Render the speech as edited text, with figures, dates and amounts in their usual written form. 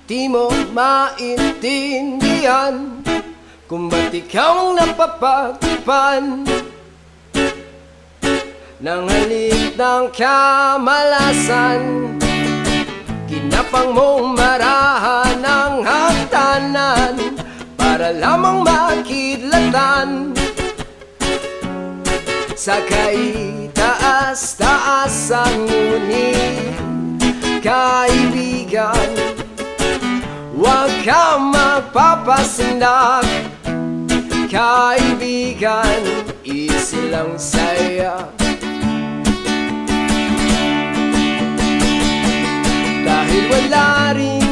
Di mo maintindihan kung ba't ikaw ang napapagpan ng halik ng kamalasan. Kinapang mong marahan ng hagdanan para lamang makidlatan sa kaitaas-taasan. Ngunit kaibigan, huwag ka magpapasindak. Kaibigan, easy lang saya. Dahil wala rin